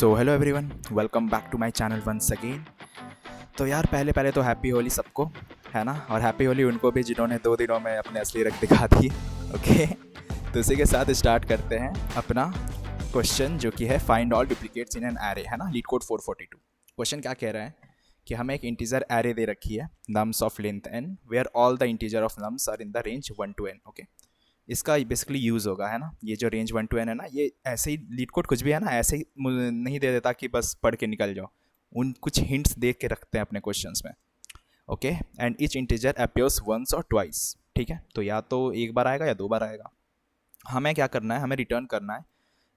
So hello everyone, welcome back to my channel once again. तो यार पहले पहले तो हैप्पी होली सबको, है ना। और हैप्पी होली उनको भी जिन्होंने 2 दिनों में अपने असली रंग दिखा दिए। ओके, तो इसी के साथ स्टार्ट करते हैं अपना क्वेश्चन, जो कि है find all duplicates in an array, है ना। Leet code 442। क्वेश्चन क्या कह रहा है कि हमें एक इंटीजर एरे दे रखी है, nums of length n, where all the integer of nums are in the range 1 to n। Okay, इसका बेसिकली यूज़ होगा, है ना। ये जो रेंज 1 to n है ना, ये ऐसे ही लीड कोड कुछ भी है ना, ऐसे ही नहीं दे देता कि बस पढ़ के निकल जाओ। उन कुछ हिंट्स देख के रखते हैं अपने क्वेश्चंस में। Okay, and each integer appears once और ट्वाइस। ठीक है, तो या तो एक बार आएगा या 2 बार आएगा। हमें क्या करना है, हमें रिटर्न करना है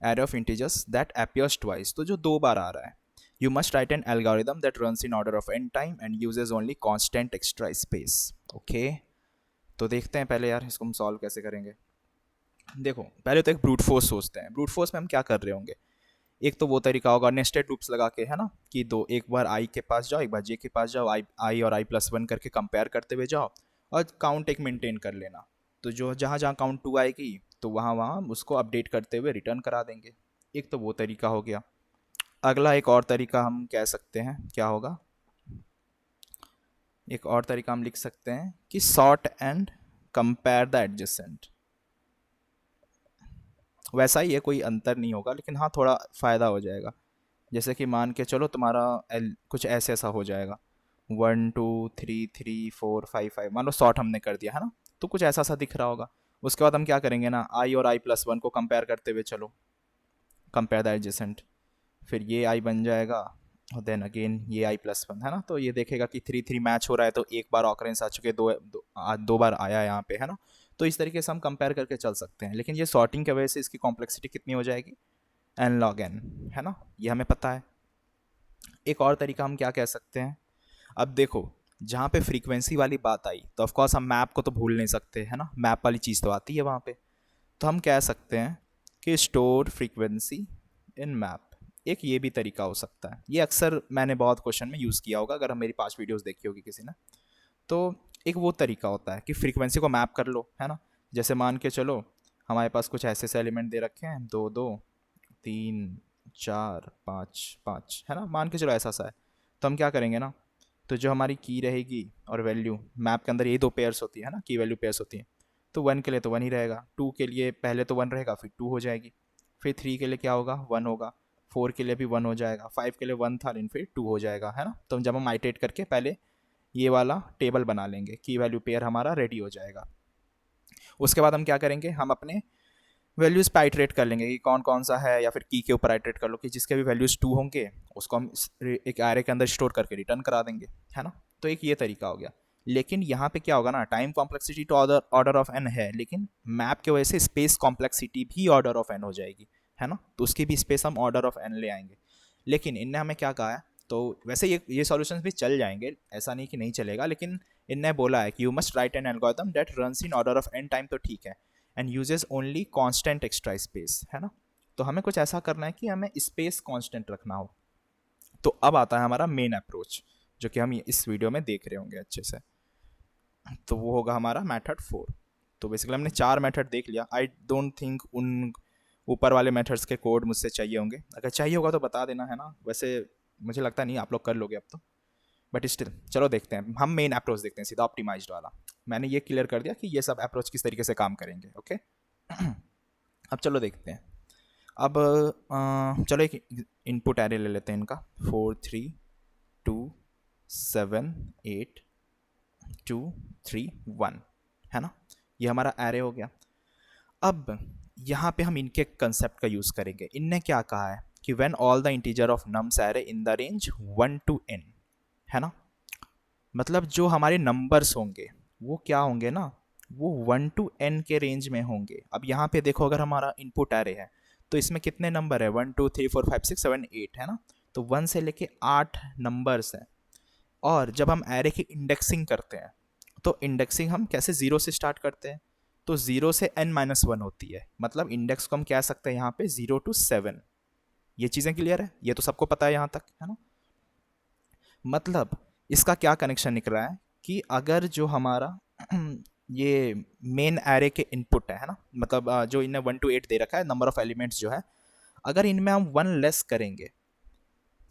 array of integers that appears twice, तो जो 2 बार आ रहा है। You must write an algorithm that runs in order of n time and uses only constant extra space. Okay, तो देखते हैं पहले यार इसको हम सॉल्व कैसे करेंगे। देखो, पहले तो एक ब्रूट फोर्स सोचते हैं। ब्रूट फोर्स में हम क्या कर रहे होंगे, एक तो वो तरीका होगा नेस्टेड लूप्स लगा के, है ना, कि एक बार आई के पास जाओ, एक बार जे के पास जाओ, आई और i+1 करके कंपेयर करते हुए जाओ और काउंट एक मेंटेन कर लेना। तो जो जहाँ जहाँ काउंट 2 आएगी तो वहाँ वहाँ उसको अपडेट करते हुए रिटर्न करा देंगे। एक तो वो तरीका हो गया। अगला एक और तरीका हम कह सकते हैं, क्या होगा, एक और तरीका हम लिख सकते हैं कि sort and compare the adjacent. वैसा ही है, कोई अंतर नहीं होगा, लेकिन हाँ थोड़ा फ़ायदा हो जाएगा। जैसे कि मान के चलो तुम्हारा कुछ ऐसे ऐसा हो जाएगा, 1 2 3 3 4 5 5, मान लो शॉर्ट हमने कर दिया, है ना। तो कुछ ऐसा सा दिख रहा होगा। उसके बाद हम क्या करेंगे ना, आई और i+1 को कंपेयर करते हुए चलो, कंपेयर द एडजेसेंट। फिर ये आई बन जाएगा और देन अगेन ये i+1, है ना। तो ये देखेगा कि 3 3 मैच हो रहा है, तो एक बार ऑकरेंस आ चुके, 2 बार आया यहाँ पे, है ना। तो इस तरीके से हम कंपेयर करके चल सकते हैं। लेकिन ये सॉर्टिंग की वजह से इसकी कॉम्प्लेक्सिटी कितनी हो जाएगी, n log n, है ना, ये हमें पता है। एक और तरीका हम क्या कह सकते हैं, अब देखो, जहाँ पे फ्रीक्वेंसी वाली बात आई तो ऑफकोर्स हम मैप को तो भूल नहीं सकते, है ना। मैप वाली चीज़ तो आती है वहाँ पे। तो हम कह सकते हैं कि स्टोर फ्रीक्वेंसी इन मैप। एक ये भी तरीका हो सकता है, ये अक्सर मैंने बहुत क्वेश्चन में यूज़ किया होगा, अगर हम मेरी 5 वीडियोस देखी होगी किसी ने। तो एक वो तरीका होता है कि फ्रीक्वेंसी को मैप कर लो, है ना। जैसे मान के चलो हमारे पास कुछ ऐसे ऐसे एलिमेंट दे रखे हैं, 2 2 3 4 5 5, है ना, मान के चलो ऐसा सा है। तो हम क्या करेंगे ना, तो जो हमारी की रहेगी और वैल्यू, मैप के अंदर ये 2 पेयर्स होती है ना, की वैल्यू पेयर्स होती हैं। तो 1 के लिए तो 1 ही रहेगा, 2 के लिए पहले तो 1 रहेगा, फिर 2 हो जाएगी, फिर 3 के लिए क्या होगा, 1 होगा, 4 के लिए भी 1 हो जाएगा, 5 के लिए 1 था लेकिन फिर 2 हो जाएगा, है ना। तो जब हम आइटरेट करके पहले ये वाला टेबल बना लेंगे, की वैल्यू पेयर हमारा रेडी हो जाएगा। उसके बाद हम क्या करेंगे, हम अपने वैल्यूज़ पे आइटरेट कर लेंगे कि कौन कौन सा है, या फिर की के ऊपर आइटरेट कर लो कि जिसके भी वैल्यूज़ 2 होंगे उसको हम एक एरे के अंदर स्टोर करके रिटर्न करा देंगे, है ना। तो एक ये तरीका हो गया। लेकिन यहाँ पे क्या होगा ना, टाइम कॉम्प्लेक्सिटी तो ऑर्डर ऑफ एन है, लेकिन मैप की वजह से स्पेस कॉम्प्लेक्सिटी भी ऑर्डर ऑफ एन हो जाएगी, है ना। तो उसकी भी स्पेस हम ऑर्डर ऑफ एन ले आएंगे। लेकिन इनने हमें क्या कहा है, तो वैसे ये सॉल्यूशंस भी चल जाएंगे, ऐसा नहीं कि नहीं चलेगा, लेकिन इनने बोला है कि you must write an algorithm that runs in order of n time, तो ठीक है, and uses only constant extra space, है ना। तो हमें कुछ ऐसा करना है कि हमें स्पेस कांस्टेंट रखना हो। तो अब आता है हमारा मेन अप्रोच, जो कि हम इस वीडियो में देख रहे होंगे अच्छे से। तो वो होगा हमारा मेथड 4। तो बेसिकली हमने 4 मेथड देख लिया। आई डोंट थिंक उन ऊपर वाले मेथड्स के कोड मुझसे चाहिए होंगे, अगर चाहिए होगा तो बता देना, है ना। वैसे मुझे लगता नहीं आप लोग कर लोगे अब तो, बट स्टिल चलो देखते हैं। हम मेन अप्रोच देखते हैं, सीधा ऑप्टिमाइज्ड वाला। मैंने ये क्लियर कर दिया कि ये सब अप्रोच किस तरीके से काम करेंगे। ओके, अब चलो देखते हैं। अब चलो एक इनपुट एरे ले लेते हैं इनका, 4 3 2 7 8 2 3 1, है ना। ये हमारा एरे हो गया। अब यहाँ पे हम इनके कंसेप्ट का यूज़ करेंगे। इनने क्या कहा है कि when all the integer of nums array in the range 1 to n, है ना। मतलब जो हमारे नंबर्स होंगे वो क्या होंगे ना, वो 1 to n के रेंज में होंगे। अब यहाँ पे देखो, अगर हमारा इनपुट एरे है तो इसमें कितने नंबर है, 1 2 3 4 5 6 7 8, है ना। तो 1 से लेके 8 नंबर्स हैं। और जब हम एरे की इंडेक्सिंग करते हैं तो इंडेक्सिंग हम कैसे, 0 से स्टार्ट करते हैं। तो 0 से n-1 होती है, मतलब इंडेक्स को हम कह सकते हैं यहाँ पे 0 to 7। ये चीज़ें क्लियर है, ये तो सबको पता है यहाँ तक, है ना। मतलब इसका क्या कनेक्शन निकल रहा है कि अगर जो हमारा ये मेन एरे के इनपुट है ना, मतलब जो इन्हें 1 to 8 दे रखा है, नंबर ऑफ एलिमेंट्स जो है, अगर इनमें हम 1 लेस करेंगे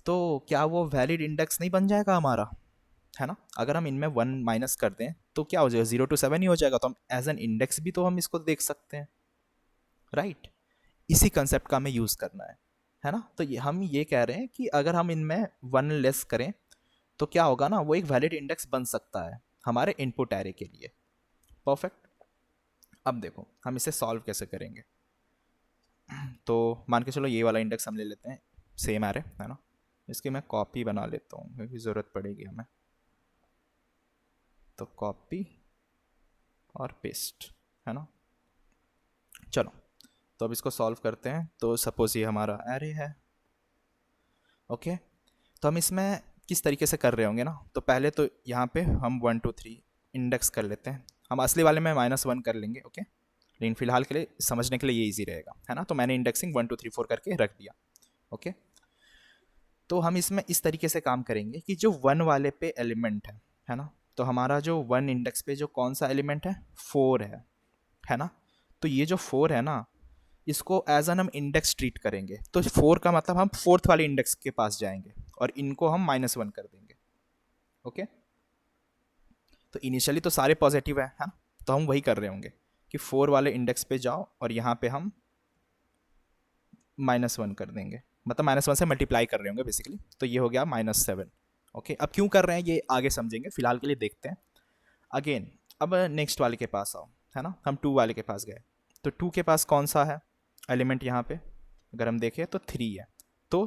तो क्या वो वैलिड इंडेक्स नहीं बन जाएगा हमारा, है ना? अगर हम इनमें 1 माइनस कर दें तो क्या हो जाएगा, 0 to 7 ही हो जाएगा, तो हम एज एन इंडेक्स भी तो हम इसको देख सकते हैं, राइट? इसी कंसेप्ट का हमें यूज़ करना है ना? तो ये हम ये कह रहे हैं कि अगर हम इनमें 1 लेस करें तो क्या होगा ना, वो एक वैलिड इंडेक्स बन सकता है हमारे इनपुट एरे के लिए। परफेक्ट। अब देखो हम इसे सॉल्व कैसे करेंगे। तो मान के चलो ये वाला इंडेक्स हम ले लेते हैं, सेम एरे है ना, इसकी मैं कॉपी बना लेता हूँ क्योंकि ज़रूरत पड़ेगी हमें। तो कॉपी और पेस्ट, है ना। चलो तो अब इसको सॉल्व करते हैं। तो सपोज ये हमारा एरे है, ओके। तो हम इसमें किस तरीके से कर रहे होंगे ना, तो पहले तो यहाँ पे हम 1 2 3 इंडेक्स कर लेते हैं। हम असली वाले में -1 कर लेंगे, ओके, लेकिन फिलहाल के लिए समझने के लिए ये ईजी रहेगा, है ना। तो मैंने इंडेक्सिंग 1 2 3 4 करके रख दिया, ओके। तो हम इसमें इस तरीके से काम करेंगे कि जो 1 वाले पे एलिमेंट है ना, तो हमारा जो 1 इंडेक्स पे जो कौन सा एलिमेंट है, 4 है ना। तो ये जो 4 है ना, इसको एज एन हम इंडेक्स ट्रीट करेंगे। तो 4 का मतलब हम फोर्थ वाले इंडेक्स के पास जाएंगे और इनको हम -1 कर देंगे, ओके। तो इनिशियली तो सारे पॉजिटिव है ना, तो हम वही कर रहे होंगे कि 4 वाले इंडेक्स पे जाओ और यहाँ पे हम -1 कर देंगे, मतलब -1 से मल्टीप्लाई कर रहे होंगे बेसिकली। तो ये हो गया -7, ओके। अब क्यों कर रहे हैं ये आगे समझेंगे, फिलहाल के लिए देखते हैं अगेन। अब नेक्स्ट वाले के पास आओ, है ना। हम 2 वाले के पास गए, तो 2 के पास कौन सा है एलिमेंट, यहाँ पे अगर हम देखें तो 3 है। तो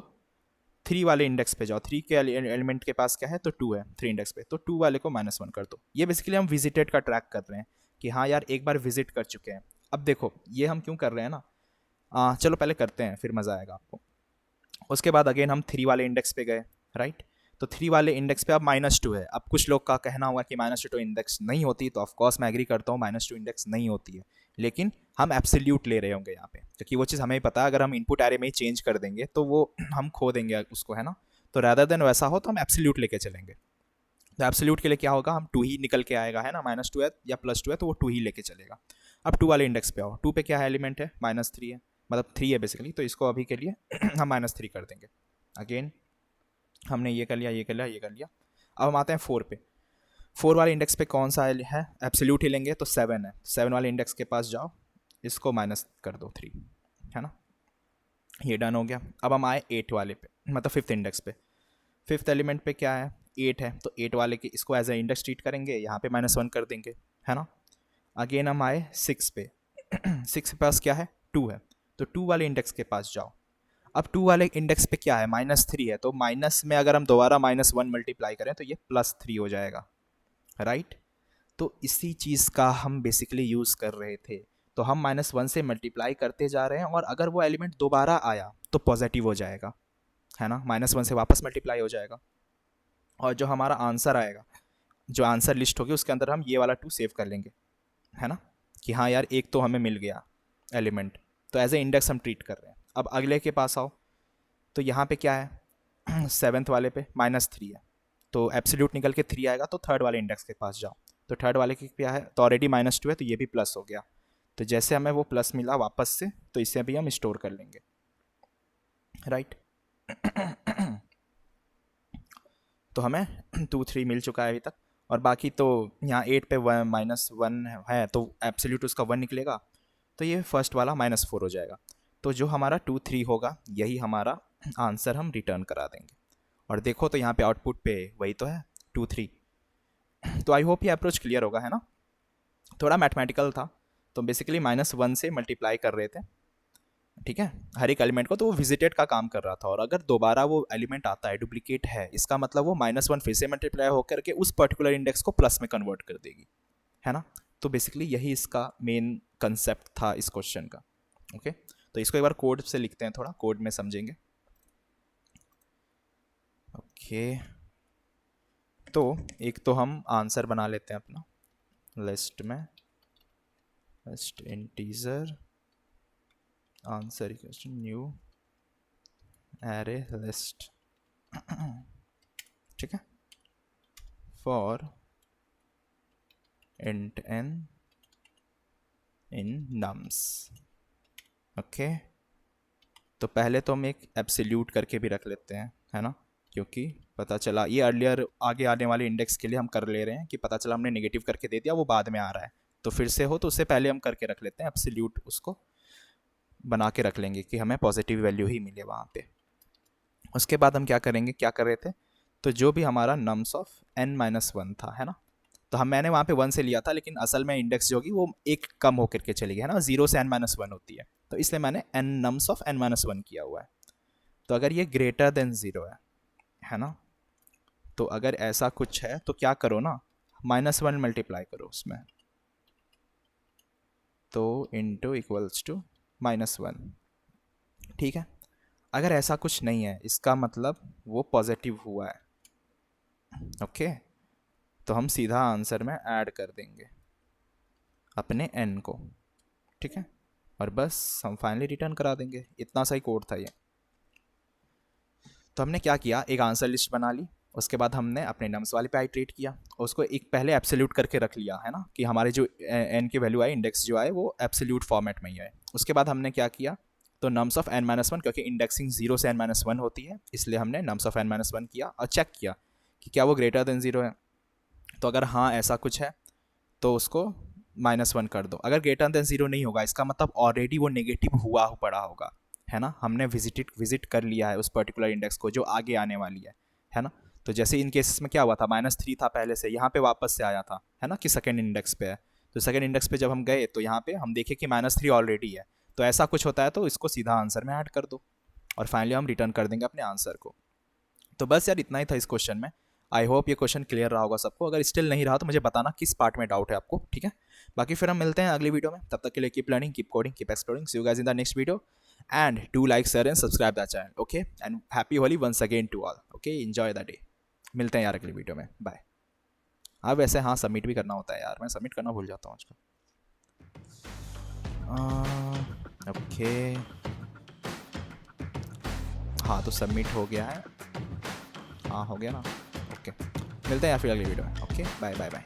3 वाले इंडेक्स पे जाओ, 3 के एलिमेंट के पास क्या है, तो 2 है 3 इंडेक्स पे, तो 2 वाले को -1 कर दो। ये बेसिकली हम विजिटेड का ट्रैक कर रहे हैं कि हाँ यार एक बार विजिट कर चुके हैं। अब देखो ये हम क्यों कर रहे हैं ना, चलो पहले करते हैं फिर मज़ा आएगा आपको। उसके बाद अगेन हम 3 वाले इंडेक्स पे गए, राइट। तो 3 वाले इंडेक्स पे अब -2 है। अब कुछ लोग का कहना हुआ कि -2 इंडेक्स नहीं होती, तो ऑफकोर्स मैं एग्री करता हूँ, -2 इंडेक्स नहीं होती है। लेकिन हम एब्सोल्यूट ले रहे होंगे यहाँ पे, क्योंकि वो चीज़ हमें ही पता है, अगर हम इनपुट एरे में ही चेंज कर देंगे तो वो हम खो देंगे उसको, है ना। तो रैदर देन वैसा हो तो हम एब्सोल्यूट लेके चलेंगे। तो एब्सोल्यूट के लिए क्या होगा, हम 2 ही निकल के आएगा, है ना। -2 है या +2 है तो वो 2 ही लेके चलेगा। अब 2 वाले इंडेक्स पे आओ, 2 पे क्या है एलिमेंट है, -3 है, मतलब 3 है बेसिकली। तो इसको अभी के लिए हम -3 कर देंगे। अगेन हमने ये कर लिया, ये कर लिया, ये कर लिया। अब हम आते हैं 4 पे। 4 वाले इंडेक्स पे कौन सा है, एब्सोल्यूट ही लेंगे, तो 7 है। 7 वाले इंडेक्स के पास जाओ, इसको माइनस कर दो 3, है ना। ये डन हो गया। अब हम आए 8 वाले पे, मतलब 5th इंडेक्स पे। 5th एलिमेंट पे क्या है, 8 है, तो 8 वाले के इसको एज ए इंडेक्स ट्रीट करेंगे, यहाँ पे -1 कर देंगे, है ना। अगेन हम आए 6 पे। 6 के पास क्या है, 2 है, तो 2 वाले इंडेक्स के पास जाओ। अब 2 वाले इंडेक्स पे क्या है, -3 है, तो माइनस में अगर हम दोबारा -1 मल्टीप्लाई करें तो ये +3 हो जाएगा, राइट। तो इसी चीज़ का हम बेसिकली यूज़ कर रहे थे। तो हम -1 से मल्टीप्लाई करते जा रहे हैं और अगर वो एलिमेंट दोबारा आया तो पॉजिटिव हो जाएगा, है ना। -1 से वापस मल्टीप्लाई हो जाएगा और जो हमारा आंसर आएगा, जो आंसर लिस्ट होगी उसके अंदर हम ये वाला 2 सेव कर लेंगे, है ना, कि हाँ यार एक तो हमें मिल गया एलिमेंट। तो एज ए इंडेक्स हम ट्रीट कर रहे हैं। अब अगले के पास आओ, तो यहाँ पे क्या है 7th वाले पे -3 है, तो एब्सोल्यूट निकल के 3 आएगा, तो 3rd वाले इंडेक्स के पास जाओ। तो 3rd वाले की क्या है, तो ऑलरेडी -2 है, तो ये भी प्लस हो गया। तो जैसे हमें वो प्लस मिला वापस से, तो इसे भी हम स्टोर कर लेंगे, राइट। तो हमें 2 3 मिल चुका है अभी तक। और बाकी तो यहाँ 8 पे -1 है, तो एब्सोल्यूट उसका 1 निकलेगा, तो ये फर्स्ट वाला -4 हो जाएगा। तो जो हमारा 2 3 होगा यही हमारा आंसर हम रिटर्न करा देंगे। और देखो तो यहाँ पे आउटपुट पे वही तो है, 2 3। तो आई होप ये अप्रोच क्लियर होगा, है ना। थोड़ा मैथमेटिकल था, तो बेसिकली -1 से मल्टीप्लाई कर रहे थे, ठीक है, हर एक एलिमेंट को। तो वो विजिटेड का काम कर रहा था, और अगर दोबारा वो एलिमेंट आता है डुप्लीकेट है, इसका मतलब वो -1 फिर से मल्टीप्लाई होकर के उस पर्टिकुलर इंडेक्स को प्लस में कन्वर्ट कर देगी, है ना। तो बेसिकली यही इसका मेन कंसेप्ट था इस क्वेश्चन का, ओके। तो इसको एक बार कोड से लिखते हैं, थोड़ा कोड में समझेंगे, ओके। तो एक तो हम आंसर बना लेते हैं अपना लिस्ट में, list integer answer equals to new array list, ठीक है, for int n in nums, okay. तो पहले तो हम एक एब्सोल्यूट करके भी रख लेते हैं, है ना, क्योंकि पता चला ये अर्लियर आगे आने वाले इंडेक्स के लिए हम कर ले रहे हैं कि पता चला हमने नेगेटिव करके दे दिया, वो बाद में आ रहा है, तो फिर से हो तो उससे पहले हम करके रख लेते हैं, एब्सोल्यूट उसको बना के रख लेंगे कि हमें पॉजिटिव वैल्यू ही मिले वहाँ पे। उसके बाद हम क्या करेंगे, क्या कर रहे थे, तो जो भी हमारा नम्स ऑफ n-1 था, है ना, तो मैंने वहाँ पे 1 से लिया था, लेकिन असल में इंडेक्स जो होगी वो एक कम होकर के चली गई, है ना, 0 से n-1 होती है, तो इसलिए मैंने n नम्स ऑफ n-1 किया हुआ है। तो अगर ये ग्रेटर देन 0 है ना, तो अगर ऐसा कुछ है तो क्या करो ना, -1 मल्टीप्लाई करो उसमें, तो इंटू इक्वल्स टू -1, ठीक है। अगर ऐसा कुछ नहीं है, इसका मतलब वो पॉजिटिव हुआ है, ओके, तो हम सीधा आंसर में ऐड कर देंगे अपने n को, ठीक है, और बस हम फाइनली रिटर्न करा देंगे। इतना सा ही कोड था ये। तो हमने क्या किया, एक आंसर लिस्ट बना ली, उसके बाद हमने अपने नम्स वाले पे आइट्रेट किया, उसको एक पहले एब्सोल्यूट करके रख लिया, है ना, कि हमारे जो n की वैल्यू आए, इंडेक्स जो आए वो एब्सोल्यूट फॉर्मेट में ही आए। उसके बाद हमने क्या किया, तो नम्स ऑफ n-1, क्योंकि इंडेक्सिंग 0 से n-1 होती है, इसलिए हमने नम्स ऑफ n-1 किया और चेक किया कि क्या वो ग्रेटर देन 0 है। तो अगर हाँ ऐसा कुछ है तो उसको -1 कर दो। अगर ग्रेटर देन 0 नहीं होगा, इसका मतलब ऑलरेडी वो नेगेटिव हुआ पड़ा होगा, है ना, हमने विजिट कर लिया है उस पर्टिकुलर इंडेक्स को जो आगे आने वाली है ना। तो जैसे इन केसेस में क्या हुआ था, -3 था पहले से, यहाँ पे वापस से आया था, है ना, कि सेकंड इंडेक्स पे है, तो सेकंड इंडेक्स पे जब हम गए तो यहाँ पे हम देखे कि -3 ऑलरेडी है। तो ऐसा कुछ होता है तो इसको सीधा आंसर में ऐड कर दो और फाइनली हम रिटर्न कर देंगे अपने आंसर को। तो बस यार इतना ही था इस क्वेश्चन में। आई होप ये क्वेश्चन क्लियर रहा होगा सबको। अगर स्टिल नहीं रहा तो मुझे बताना किस पार्ट में डाउट है आपको, ठीक है। बाकी फिर हम मिलते हैं अगली वीडियो में, तब तक के लिए keep learning, keep coding, keep exploring. See you guys in the next video and do like, share and subscribe the channel, okay, and happy Holi once again to all, okay, enjoy the day. मिलते हैं यार अगली video में, bye. हाँ वैसे हाँ submit भी करना होता है यार, मैं सबमिट करना भूल जाता हूँ आजकल। ओके हाँ तो सबमिट हो गया है, हाँ हो गया ना, ओके। मिलते हैं यार फिर अगली वीडियो में, ओके, बाय बाय बाय।